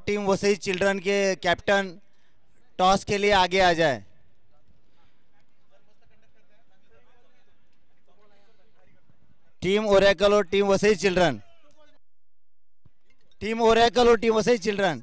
Team Vasai children के captain toss के लिए आगे आ जाए। टीम ओरेकल और team Vasai children, team Oracle और team Vasai children.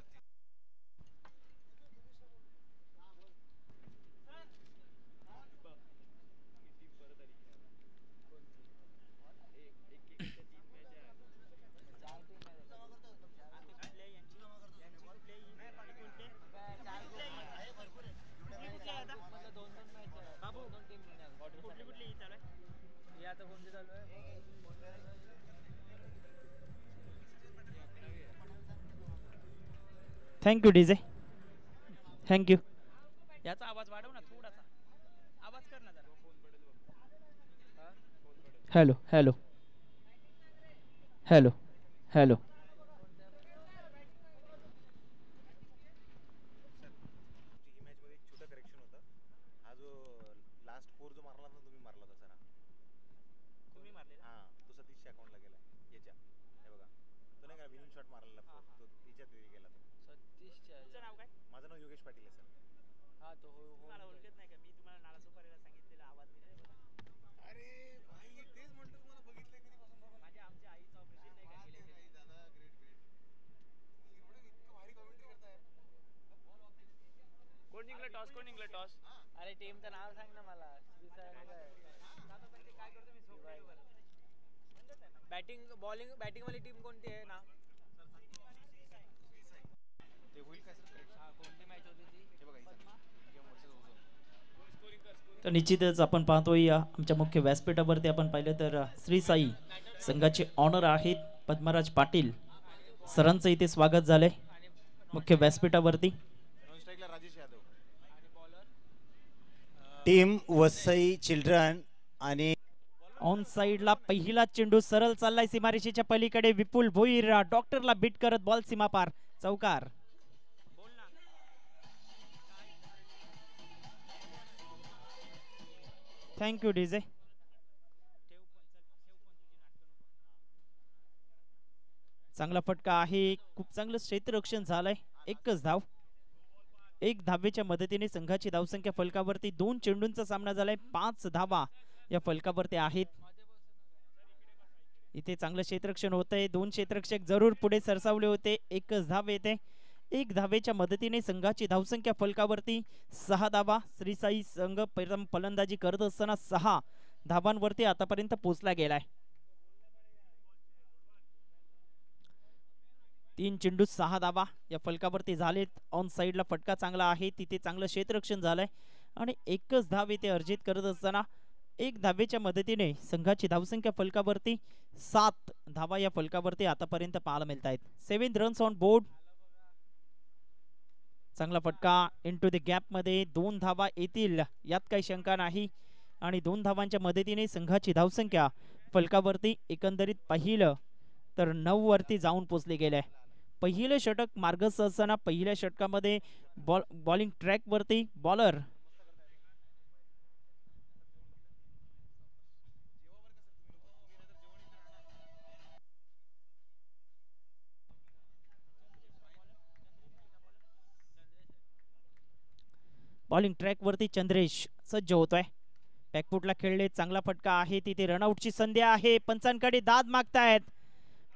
Thank you DJ, thank you. याचा आवाज वाढव ना थोडासा, आवाज कर ना जरा. Hello hello hello hello. अरे टीमचं नाव सांग ना मला. बॅटिंग बॉलिंग बॅटिंग वाली टीम कोणती आहे ना? तर निश्चितच आपण पाहतोय आमच्या मुख्य व्यासपीठावरती आपण पाहिलं तर श्री साई संघाचे ऑनर आहेत पद्मराज पाटील सरांचं इथे स्वागत झालंय मुख्य व्यासपीठावरती. टीम वसई चिल्ड्रन आणि ऑन साइडला पहिला चेंडू सरळ चाललाय सीमारेषेच्या पलीकडे. विपुल भोईर डॉक्टरला बीट करत बॉल सीमापार, चौकार. Thank you DJ. चांगला फटका आहे, खूप चांगलं क्षेत्ररक्षण झालंय. एकच धाव, एक धावेच्या मदतीने संघाची धावसंख्या फलकावरती 2 चेंडूंचा सामना झालाय. 5 धावा या फलकावरती आहेत. इथे चांगलं क्षेत्ररक्षण होतंय. 2 क्षेत्ररक्षक जरूर पुढे सरसावले होते. एकच धाव येते. 1 धावेच्या मदतीने संघाची धावसंख्या फलकावरती 6 धावा. श्री साई संघ प्रथम फलंदाजी करत असताना 6 धावांवरती आतापर्यंत पोहोचला गेलाय. 3 चेंडू 6 धावा या फलकावरती झालेत. ऑन साइडला फटका चांगला आहे, तिथे चांगलं क्षेत्ररक्षण झालंय आणि एकच धाव इथे अर्जित करत असताना 1 धावेच्या मदतीने संघाची धावसंख्या फलकावरती 7 धावा या फलकावरती आतापर्यंत पाहायला मिळत आहेत. 7 रन्स ऑन बोर्ड. चांगला फटका इनटू द गॅप मध्ये 2 धावा येतील यात काही शंका नाही आणि 2 धावांच्या मदतीने संघाची धावसंख्या फलकावरती एकंदरीत पाहिलं तर 9 वरती जाऊन पोहोचले गेले. पहिलं षटक मार्गस्थ असताना पहिल्या षटकामध्ये बॉलिंग ट्रॅक वरती बॉलर बॉलिंग ट्रॅक वरती चंद्रेश सज्ज होतोय. बॅकफुटला खेळले, चांगला फटका आहे, तिथे रनआउटची संधी आहे. पंचांकडे दाद मागतायत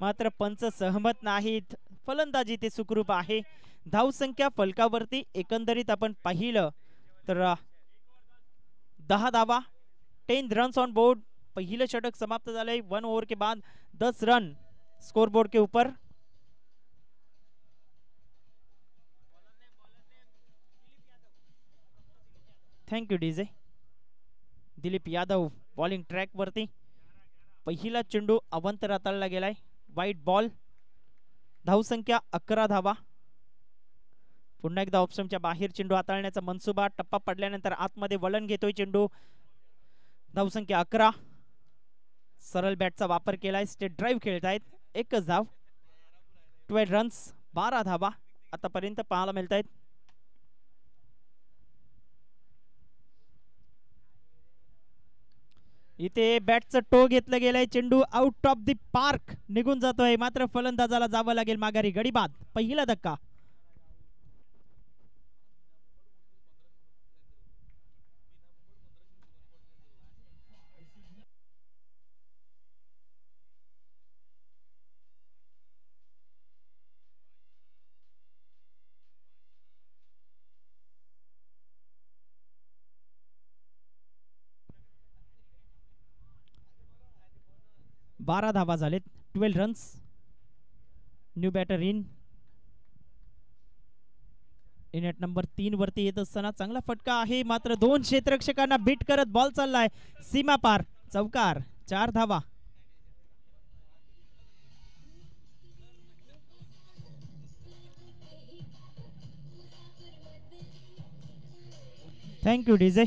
मात्र पंच सहमत नाहीत. फलंदाजी ते सुखरूप आहे. धावसंख्या फलकावरती एकंदरीत आपण पाहिलं तर 10 धावा, 10 रन्स ऑन बोर्ड. पहिलं षटक समाप्त झालंय. 1 ओवर के बाद 10 रन स्कोरबोर्ड के ऊपर. Thank you DJ. Dilip Yadav bowling track वरती. पहिला चेंडू अवंत राताळला गेलाय. वाईट बॉल. धावसंख्या 11 धावा. पुन्हा एकदा ऑप्शनच्या बाहेर चेंडू हाताळण्याचा मनसुबा. टप्पा पडल्यानंतर आतमध्ये वळण घेतोय चेंडू. धावसंख्या 11. सरळ बॅटचा वापर केलाय. स्टेट ड्राईव्ह खेळतायत. एकच धाव. 12 रन्स 12 धावा आतापर्यंत पाहायला मिळत आहेत. इथे बॅटचं टो घेतलं गेलंय. चेंडू आउट ऑफ द पार्क निघून जातोय मात्र फलंदाजाला जावं लागेल माघारी. गडी बाद. पहिला धक्का 12 धावा झालेत, 12 runs. New batter in at number 3 वरती येत असताना चांगला फटका आहे, मात्र 2 क्षेत्ररक्षकांना बीट करत बॉल चाललाय सीमा पार, चौकार. 4 धावा. Thank you DJ.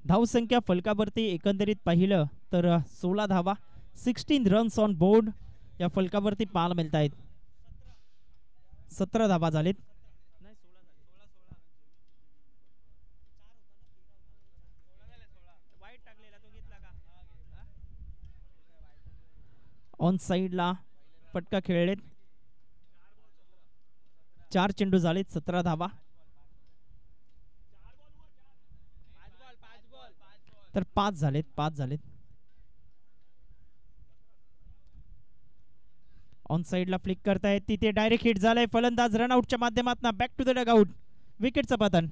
धावसंख्या फलकावरती एकंदरीत पाहिलं तर 16 धावा, 16 रन्स ऑन बोर्ड या फलकावरती पाहायला मिळत आहेत. 17 धावा झालेत. ऑन साइडला फटका खेळलेत. 4 चेंडू झालेत, 17 धावा. तर 5 झालेत, 5 झालेत. ऑन साइडला फ्लिक करतायत, तिथे डायरेक्ट हिट झालाय. फलंदाज रनआउटच्या माध्यमातून बॅक टू द डगआउट. विकेटचं पतन.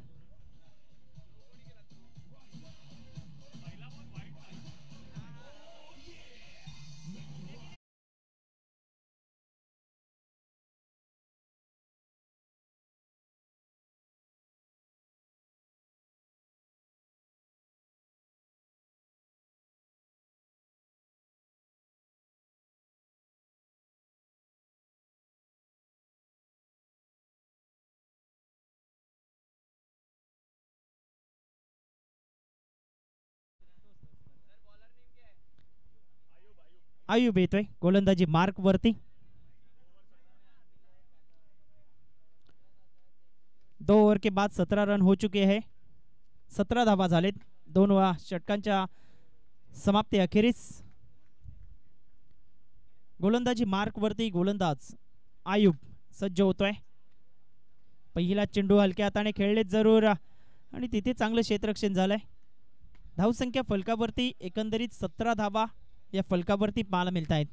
आयुब येतोय गोलंदाजी मार्क वरती. 2 ओव्हर के बाद 17 रन हो चुके हैं. 17 धावा झालेत 2 षटकांच्या समाप्ती अखेरीस. गोलंदाजी मार्क वरती गोलंदाज आयुब सज्ज होतोय. पहिला चेंडू हलक्या हाताने खेळलेत जरूर आणि तिथे चांगलं क्षेत्ररक्षण झालंय. धावसंख्या फलकावरती एकंदरीत 17 धावा या फलकावरती पाहायला मिळत आहेत.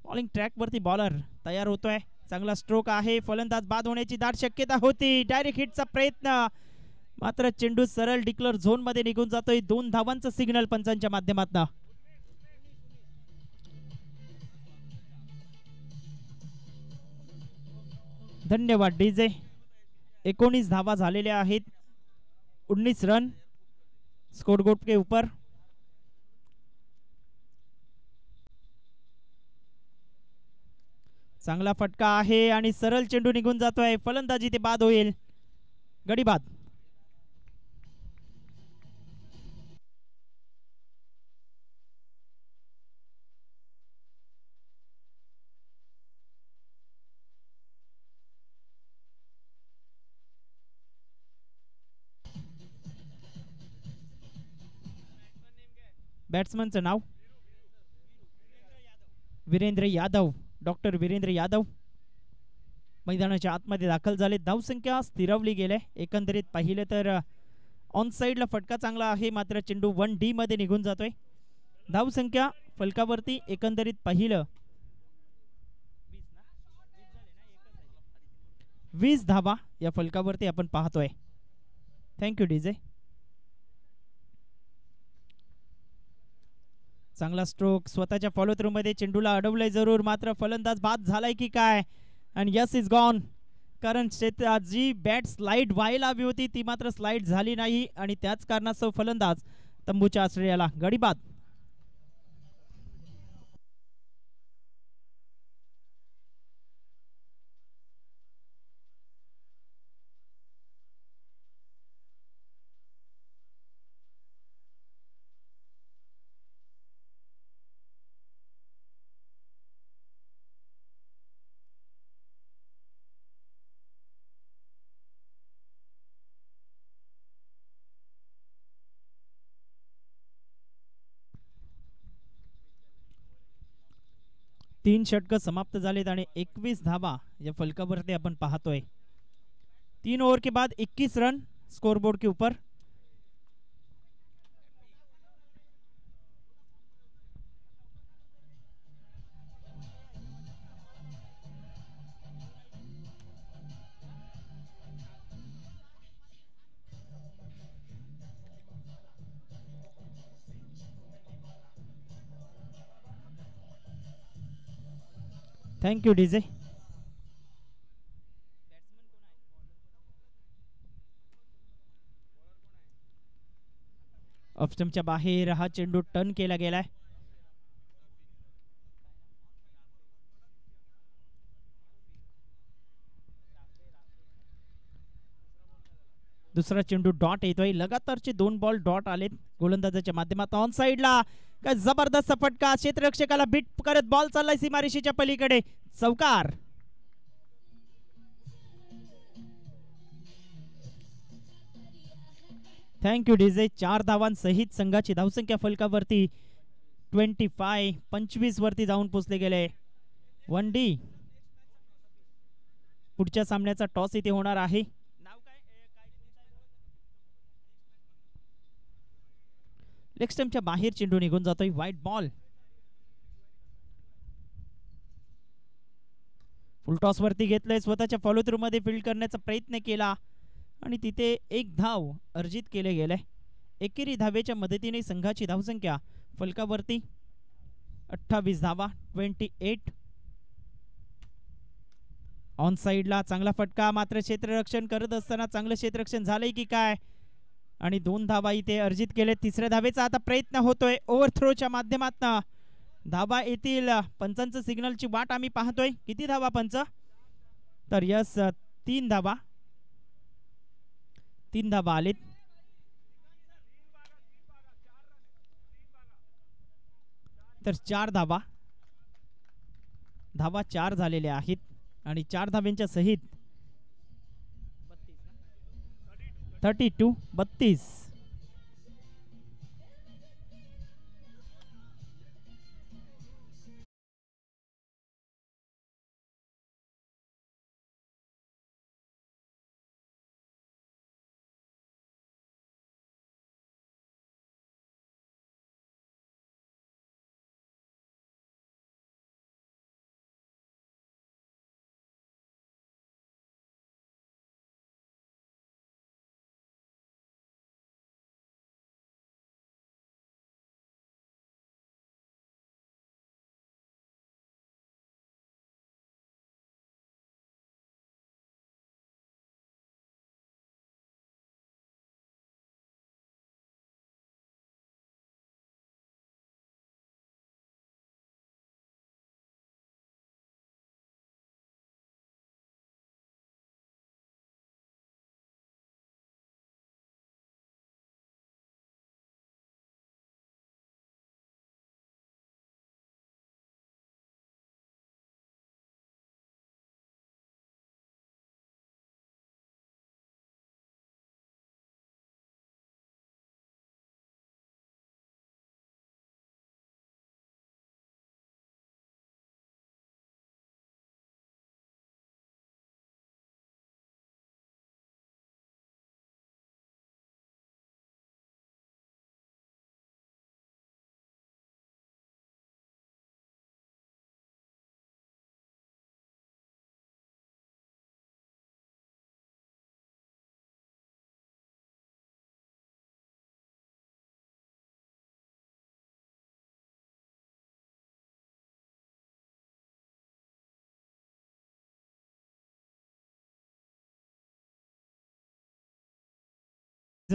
बॉलिंग ट्रॅक वरती बॉलर तयार होतोय. चांगला स्ट्रोक आहे. फलंदाज बाद होण्याची दाट शक्यता होती. डायरेक्ट हिटचा प्रयत्न, मात्र चेंडू सरळ डिक्लेअर झोन मध्ये निघून जातोय. 2 धावांचं सिग्नल पंचांच्या माध्यमातून. धन्यवाद डीजे. 19 धावा झालेल्या आहेत, 19 रन स्कोर बोर्ड के ऊपर. चांगला फटका आहे आणि सरळ चेंडू निघून जातोय. फलंदाजी ते बाद होईल, गडी बाद. बॅट्समनचं नाव वीरेंद्र यादव. डॉक्टर वीरेंद्र यादव मैदानाच्या आतमध्ये दाखल झाले. धावसंख्या स्थिरवली गेले. एकंदरीत पाहिले तर ऑन साइडला फटका चांगला आहे, मात्र चेंडू 1D मध्ये निघून जातोय. धावसंख्या फलकावरती एकंदरीत पाहिलं 20 धावा या फलकावरती आपण पाहतोय. Thank you DJ. चांगला स्ट्रोक स्वतःच्या फॉलो थ्रू मध्ये चेंडूला अडवलंय जरूर, मात्र फलंदाज बाद झालाय की काय. आणि यस इज गॉन, कारण जी बॅट स्लाइड व्हायला हवी होती ती मात्र स्लाइड झाली नाही आणि त्याच कारणास्तव फलंदाज तंबूच्या आश्रयाला, गडी बाद. तीन षटक समाप्त झालेत आणि 21 धावा या फलकावरती आपण पाहतोय. 3 ओवर के बाद 21 रन स्कोरबोर्ड के ऊपर. Thank you DJ. ऑफस्टमच्या बाहेर हा चेंडू टर्न केला गेलाय. दुसरा चेंडू डॉट येतोय. लगातारचे 2 बॉल डॉट आलेत गोलंदाजाच्या माध्यमातून. ऑन साइडला काय जबरदस्त फटका, क्षेत्ररक्षकाला बीट करत बॉल चाललाय सीमारेषेच्या पलीकडे. चौकार. Thank you DJ. 4 धावांसहित संघाची धावसंख्या फलकावरती 25 वरती जाऊन पोहोचले गेले. 1D. पुढच्या सामन्याचा टॉस इथे होणार आहे. लेग स्टंपच्या बाहेर चेंडू निघून जातोय. White ball. फुल टॉस वरती घेतलंय. स्वतःच्या फॉलो थ्रू मध्ये फील्ड करण्याचा प्रयत्न केला आणि तिथे 1 धाव अर्जित केले गेले. एकेरी धावेच्या मदतीने संघाची धावसंख्या फलकावरती 28 धावा. 28. ऑन साइडला चांगला फटका, मात्र क्षेत्ररक्षण करत असताना चांगलं क्षेत्ररक्षण झालंय की काय, आणि 2 धावा इथे अर्जित केले. तिसऱ्या धावेचा आता प्रयत्न होतोय ओव्हरथ्रोच्या माध्यमातून. धावा येतील. पंचांचं सिग्नलची वाट आम्ही पाहतोय. किती धावा पंच? तर यस 3 धावा. 3 धावा आलेत. तर 4 धावा. धावा 4 झालेल्या आहेत आणि 4 धाव्यांच्या सहित 32.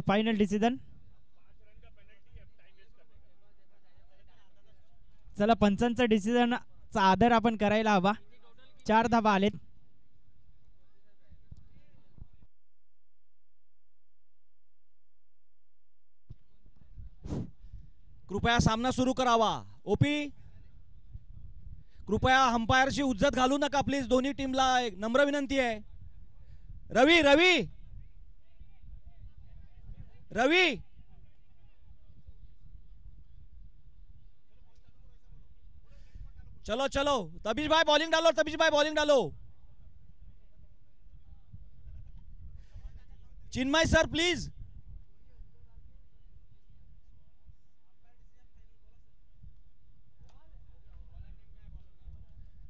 Final decision. चला, पंचांचा डिसिजनचा आदर आपण करायला हवा. 4 धावा आलेत. कृपया सामना सुरू करावा. ओपी, कृपया अंपायरची उज्जत घालू नका प्लीज. दोन्ही टीमला एक नम्र विनंती आहे. रवी रवी रवी चलो चलो. तबीश भाई बॉलिंग डालो. तबीश भाई बॉलिंग डालो. Chinmay sir please.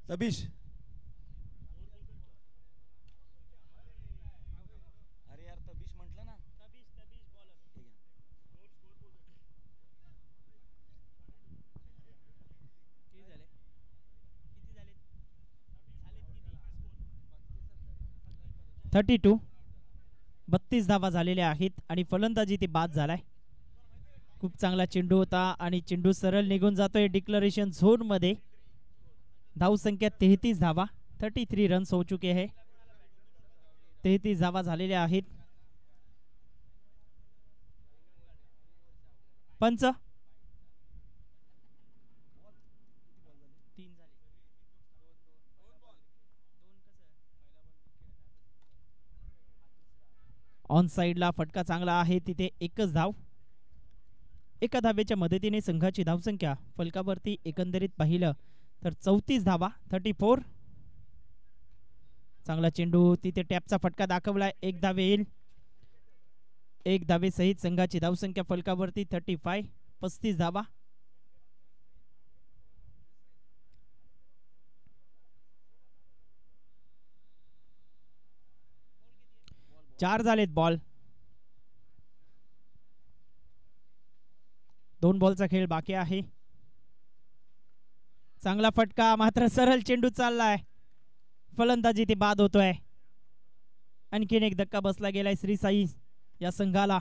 तबीश. अरे यार तबीश म्हटलं ना. 32. 32 धावा झालेल्या आहेत आणि फलंदाजी ती बाद झालाय. खूप चांगला चेंडू होता आणि चेंडू सरळ निघून जातोय डिक्लरेशन झोन मध्ये. धाव संख्या 33 धावा, 33 रन्स हो चुके हैं. 33 धावा झालेल्या आहेत. पंच ऑन साइडला फटका चांगला आहे, तिथे एकच धाव. एका धावेच्या मदतीने संघाची धावसंख्या फलकावरती एकंदरीत पाहिलं तर 34 धावा, 34. चांगला चेंडू, तिथे टॅपचा फटका दाखवलाय. एक धावे येईल. एक धावेसहित संघाची धावसंख्या फलकावरती 35, 35 धावा. चार झालेत बॉल. 2 बॉलचा खेळ बाकी आहे. चांगला फटका, मात्र सरळ चेंडू चाललाय. फलंदाजी ते बाद होतोय. आणखीन एक धक्का बसला गेलाय श्री साई या संघाला.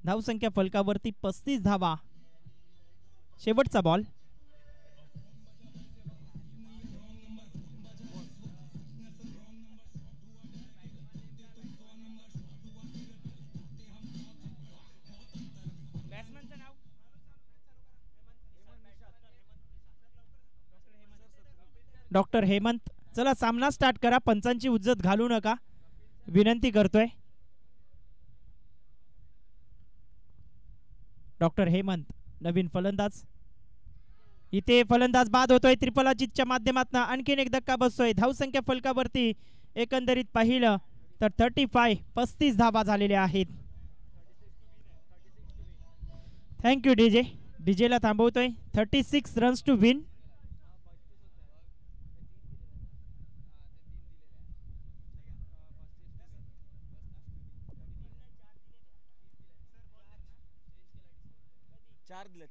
धावसंख्या फलकावरती 35 धावा. शेवटचा बॉल. डॉक्टर हेमंत, चला सामना स्टार्ट करा. पंचांची उज्जत घालू नका, विनंती करतोय. डॉक्टर हेमंत नवीन फलंदाज. इथे फलंदाज बाद होतोय. त्रिफल अजितच्या माध्यमातून आणखीन एक धक्का बसतोय. धावसंख्या फलकावरती एकंदरीत पाहिलं तर 35, 35 धावा झालेल्या आहेत. Thank you DJ. डीजेला थांबवतोय. 36 रन्स टू विन. चार दिले.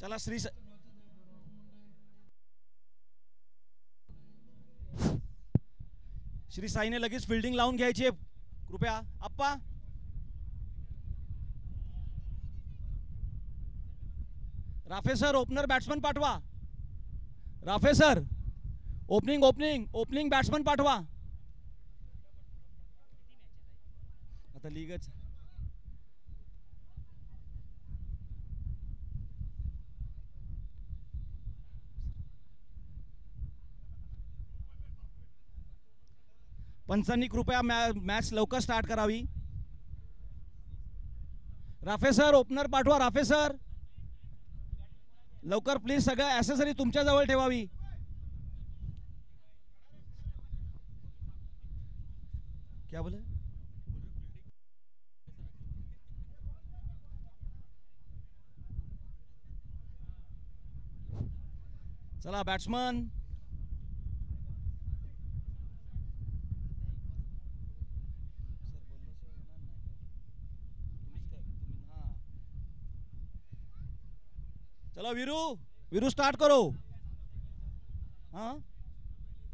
चला श्री साईने लगेच फिल्डिंग लावून घ्यायची. कृपया आप्पा. राफे सर ओपनर बॅट्समन पाठवा. राफे सर ओपनिंग बॅट्समन पाठवा. आता लीगच. पंचांनी कृपया मॅच लवकर स्टार्ट करावी. राफे सर ओपनर पाठवा. राफे सर लवकर प्लीज. सगळं ॲसेसरी तुमच्या जवळ ठेवावी. क्या बोले? चला बॅट्समन. चला वीरू स्टार्ट करो. हाँ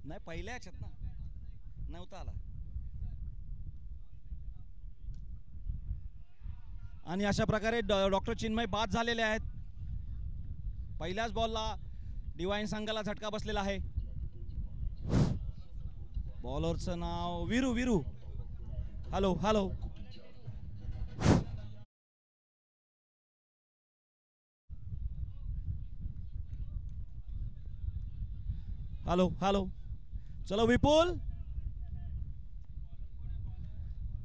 नाही पहिल्या ह्याच्यात ना नव्हता आला. आणि अशा प्रकारे डॉक्टर चिन्मय बाद झालेले आहेत. पहिल्याच बॉलला डिवाइन संघाला झटका बसलेला आहे. बॉलरचं नाव Viru. Hello hello. Hello hello. चलो विपुल.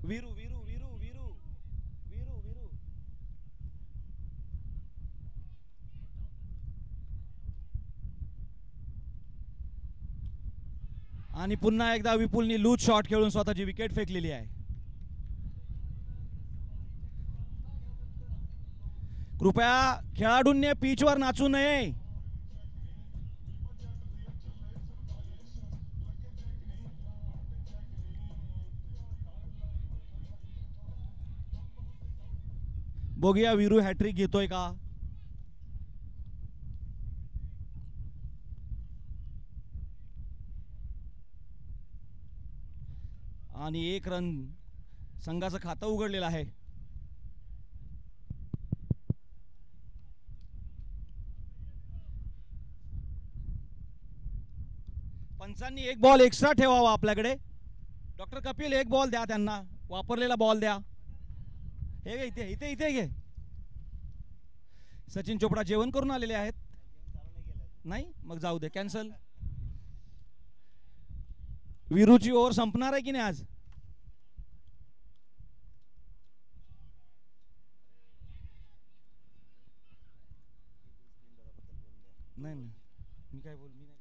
वीरू. आणि पुन्हा एकदा विपुलनी लूज शॉट खेळून स्वतःची विकेट फेकलेली आहे. कृपया खेळाडूंनी पिचवर नाचू नये. बघूया वीरू हॅट्रिक घेतोय का. आणि 1 रन संघाचं खातं उघडलेलं आहे. पंचांनी 1 बॉल एक्स्ट्रा ठेवावा आपल्याकडे. डॉक्टर कपिल 1 बॉल द्या त्यांना, वापरलेला बॉल द्या. हे घे, इथे इथे इथे घे. सचिन चोपडा जेवण करून आलेले आहेत. नाही मग जाऊ दे, कॅन्सल. वीरूची ओव्हर संपणार आहे की नाही आज. नाही मी काय बोल, मी नाही.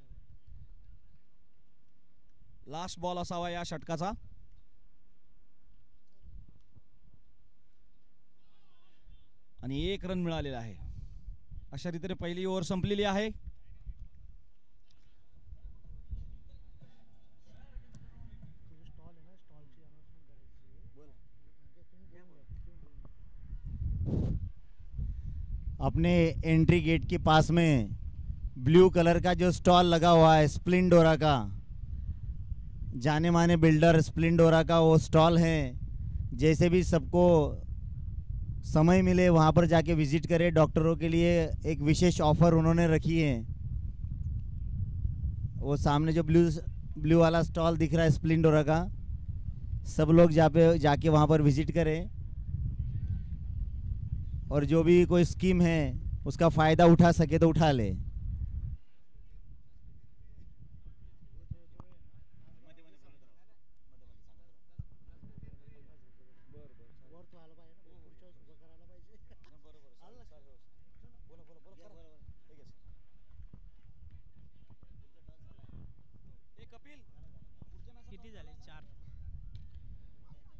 लास्ट बॉल असावा या षटकाचा. आणि 1 रन मिळालेला आहे. अशा रीतीने पहिली ओव्हर संपलेली आहे. अपने एंट्री गेट के पास में ब्लू कलर का जो स्टॉल लगा हुआ है स्प्लेंडोरा का, जाने माने बिल्डर स्प्लेंडोरा का वो स्टॉल है. जैसे भी सबको समय मिले वहाँ पर जाके विजिट करें. डॉक्टरों के लिए एक विशेष ऑफर उन्होंने रखी है. वो सामने जो ब्लू वाला स्टॉल दिख रहा है स्प्लेंडोरा का, सब लोग जाके वहाँ पर विजिट करें और जो भी कोई स्कीम है उसका फ़ायदा उठा सके तो उठा ले.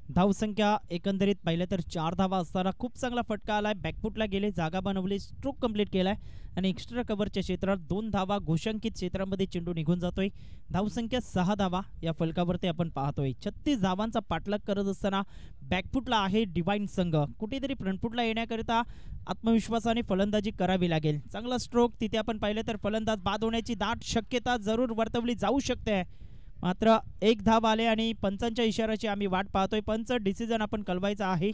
धावसंख्या एकंदरीत पाहिलं तर 4 धावा असताना खूप चांगला फटका आलाय. बॅकफुटला गेले, जागा बनवली, स्ट्रोक कंप्लीट केलाय आणि एक्स्ट्रा कव्हरच्या क्षेत्रात 2 धावा घोषांकित क्षेत्रामध्ये चेंडू निघून जातोय. धावसंख्या 6 धावा या फलकावरती आपण पाहतोय. 36 धावांचा पाठलाग करत असताना बॅकफुटला आहे डिवाइन संघ. कुठेतरी फ्रंटफुटला येण्याकरिता आत्मविश्वासाने फलंदाजी करावी लागेल. चांगला स्ट्रोक तिथे आपण पाहिलं तर फलंदाज बाद होण्याची दाट शक्यता जरूर वर्तवली जाऊ शकते. मात्र 1 धाव आले आणि पंचांच्या इशाऱ्याची आम्ही वाट पाहतोय. पंच डिसिजन आपण कळवायचा आहे.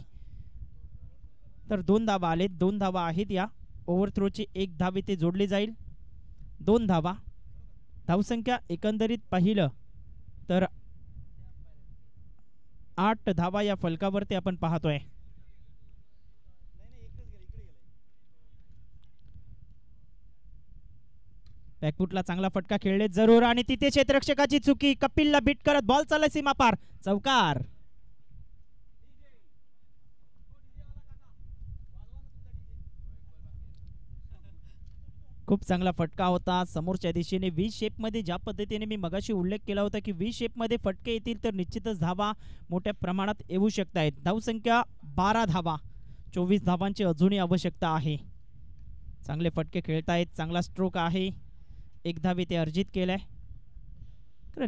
तर 2 धावा आलेत, 2 धावा आहेत. या ओव्हर थ्रोची 1 धाव इथे जोडली जाईल. 2 धावा. धावसंख्या एकंदरीत पाहिलं तर 8 धावा या फलकावरती आपण पाहतोय. बॅकफुटला चांगला फटका खेळले जरूर आणि तिथे क्षेत्ररक्षकाची चुकी. कपिलला बीट करत बॉल चालला सीमा पार, चौकार. खूप चांगला फटका होता समोरच्या दिशेने. व्ही शेप मध्ये ज्या पद्धतीने मी मगाशी उल्लेख केला होता की व्ही शेप मध्ये फटके येतील तर निश्चितच धावा मोठ्या प्रमाणात येऊ शकतात. धावसंख्या 12 धावा, 24 धावांची अजूनही आवश्यकता आहे. चांगले फटके खेळतायत, चांगला स्ट्रोक आहे. 1 धाव ते अर्जित केलाय.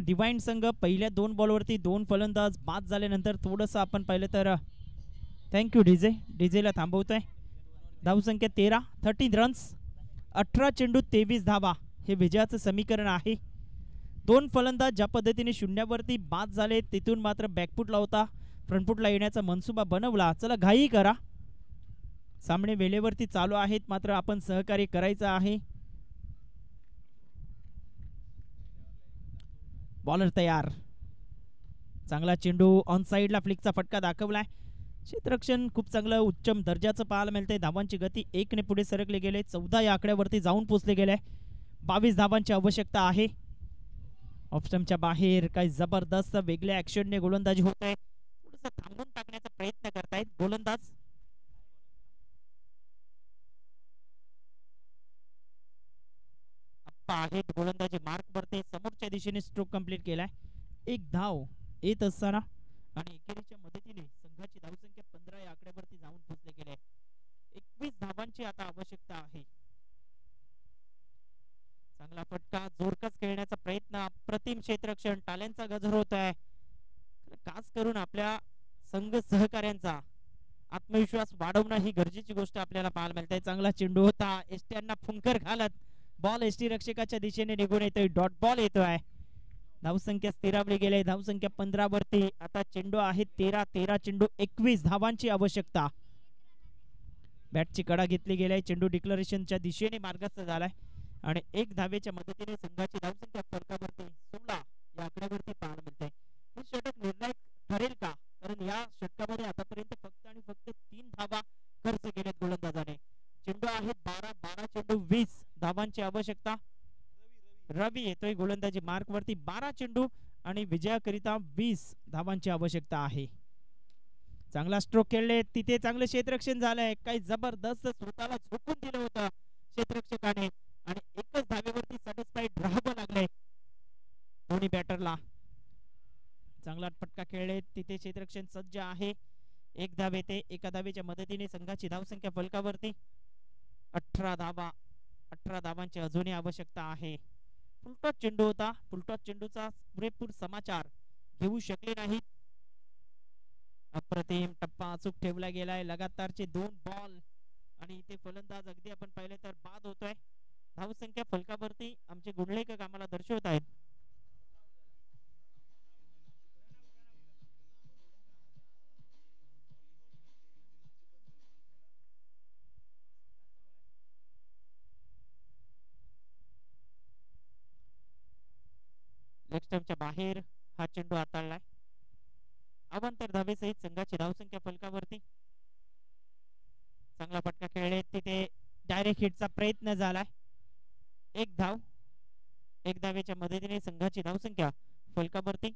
डिवाइन संघ पहिल्या 2 बॉलवरती 2 फलंदाज बाद झाल्यानंतर थोडंसं आपण पाहिलं तर थँक्यू डीजेला थांबवतोय. धावसंख्या 13 रन्स, 18 चेंडू 23 धावा हे विजयाचं समीकरण आहे. 2 फलंदाज ज्या पद्धतीने शून्यावरती बाद झाले तिथून मात्र बॅकफुटला होता, फ्रंटफुटला येण्याचा मनसुबा बनवला. चला घाई करा, सामने वेळेवरती चालू आहेत, मात्र आपण सहकार्य करायचं आहे. बॉलर तयार. चांगला चेंडू ऑन साइडला फ्लिकचा फटका दाखवलाय. क्षेत्ररक्षण खूप चांगलं उत्तम दर्जाचं पाहायला मिळतंय. धावांची गती 1 ने पुढे सरकले गेले, 14 या आकड्यावरती जाऊन पोहोचले गेले. 22 धावांची आवश्यकता आहे. ऑफस्टंपच्या बाहेर काही जबरदस्त वेगळ्या ऍक्शनने गोलंदाजी होत आहे. थोडंसं थांबून टाकण्याचा प्रयत्न करतायत गोलंदाज. आहेत गोलंदाजी मार्क वरती समोरच्या दिशेने स्ट्रोक कंप्लीट केलाय. 1 धाव येत असताना आणि एकेरीच्या मदतीने संघाची धावसंख्या 15 या आकड्यावरती जाऊन पोहोचले गेले. 21 धावांची आता आवश्यकता आहे. चांगला फटका, जोरकस खेळण्याचा प्रयत्न, अप्रतिम क्षेत्ररक्षण, टाल्यांचा गजर होत आहे. खास करून आपल्या संघ सहकार्यांचा आत्मविश्वास वाढवणं ही गरजेची गोष्ट आपल्याला पाहायला मिळते. चांगला चेंडू होता, एसटीयांना फुंकर घालत बॉल एसटी रक्षकाच्या दिशेने निघून येतोय. डॉट बॉल येतोय. धावसंख्या स्थिरावली गेले. धावसंख्या 15 वरती. आता चेंडू आहे 13 चेंडू 21 धावांची आवश्यकता. बॅटची कडा घेतली गेली. चेंडू डिक्लरेशनच्या दिशेने मार्गस्थ झालाय आणि 1 धावेच्या मदतीने संघाची धावसंख्या फलकावरती 16 या आकड्यावरती पाहायला मिळते. हे षटक निर्णायक ठरेल का? कारण या षटकामध्ये आतापर्यंत फक्त आणि फक्त 3 धावा खर्च केल्यात गोलंदाजाने. चेंडू आहेत 12 चेंडू 20 धावांची आवश्यकता. रवी येतोय गोलंदाजी मार्क वरती. 12 चेंडू आणि विजयाकरिता 20 धावांची आवश्यकता आहे. चांगला स्ट्रोक खेळले. तिथे चांगले क्षेत्ररक्षण झालंय. काही जबरदस्त स्वतःला झोकून दिलं होतं क्षेत्ररक्षकाने आणि एकच धावेवरती सॅटिस्फाईड राहावं लागलंय दोन्ही बॅटरला. चांगला फटका खेळले. तिथे क्षेत्ररक्षण सज्ज आहे. 1 धाव येते. 1 धावेच्या मदतीने संघाची धावसंख्या फलकावरती 18 धावा. 18 धावांची अजूनही आवश्यकता आहे. फुलटॉस चेंडू होता. फुलटॉस चेंडूचा पुरेपूर समाचार घेऊ शकले नाहीत. अप्रतिम टप्पा अचूक ठेवला गेलाय. लगातारचे 2 बॉल आणि इथे फलंदाज अगदी आपण पाहिले तर बाद होतोय. धावसंख्या फलकावरती आमचे गुणलेखक आम्हाला दर्शवत आहेत. लेग स्टंपच्या बाहेर हा चेंडू हाताळलाय. अवांतर धावेसहित संघाची धावसंख्या फलकावरती. चांगला फटका खेळले. तिथे डायरेक्ट हिटचा प्रयत्न झालाय. 1 धाव. 1 धावेच्या मदतीने संघाची धावसंख्या फलकावरती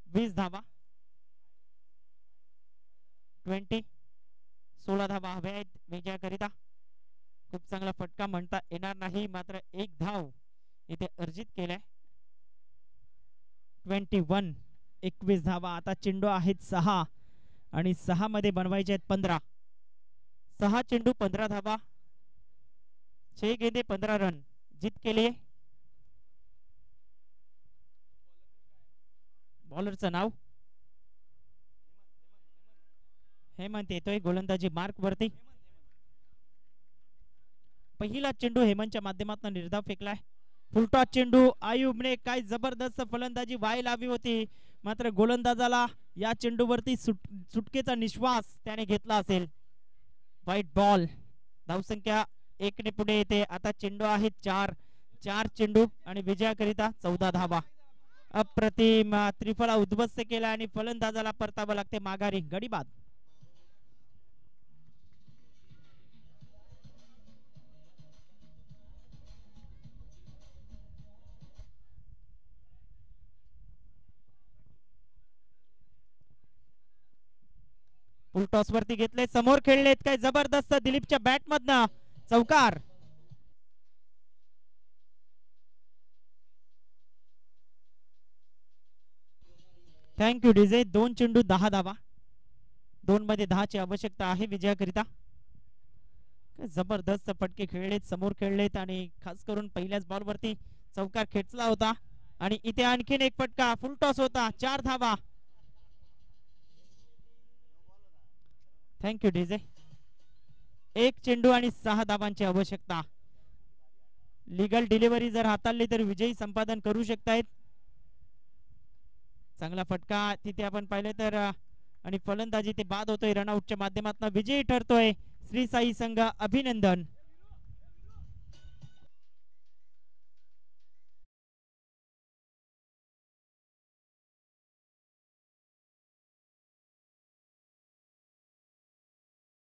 20 धावा. 16 धावा हव्या आहेत विजयाकरिता. खूप चांगला फटका म्हणता येणार नाही. मात्र 1 धाव इथे अर्जित केलाय. 21 धावा. आता चेंडू आहेत 6 आणि 6 मध्ये बनवायचे आहेत 15. 6 चेंडू 15 धावा. 6 गेंदे 15 रन. जीत केले. बॉलरचं नाव हेमंत येतोय गोलंदाजी मार्क वरती. पहिला चेंडू हेमंतच्या माध्यमातून निर्धाव फेकलाय. फुलटॉस चेंडू. आयुबने काय जबरदस्त फलंदाजी व्हायला हवी होती. मात्र गोलंदाजाला या चेंडूवरती सुटकेचा निश्वास त्याने घेतला असेल. वाईट बॉल. धावसंख्या 1 ने पुढे येते. आता चेंडू आहे 4 चेंडू आणि विजयाकरिता 14 धावा. अप्रतिम त्रिफळा उद्ध्वस्त केला आणि फलंदाजाला परतावं लागते माघारी. गडी बाद. फुलटॉस वरती घेतले. समोर खेळलेत. काय जबरदस्त दिलीपच्या बॅट मधनं चौकार. Thank you DJ. 2 चेंडू 10 धावा. 2 मध्ये 10 ची आवश्यकता आहे विजयाकरिता. जबरदस्त फटके खेळलेत. समोर खेळलेत आणि खास करून पहिल्याच बॉल वरती चौकार खेचला होता आणि इथे आणखीन एक फटका. फुलटॉस होता. 4 धावा. Thank you DJ. 1 चेंडू आणि 6 धावांची आवश्यकता. लीगल डिलिव्हरी जर हाताळली तर विजयी संपादन करू शकतायत. चांगला फटका तिथे आपण पाहिले तर आणि फलंदाजी ते बाद होतोय. रनआउटच्या माध्यमातून विजयी ठरतोय श्री साई संघ. अभिनंदन.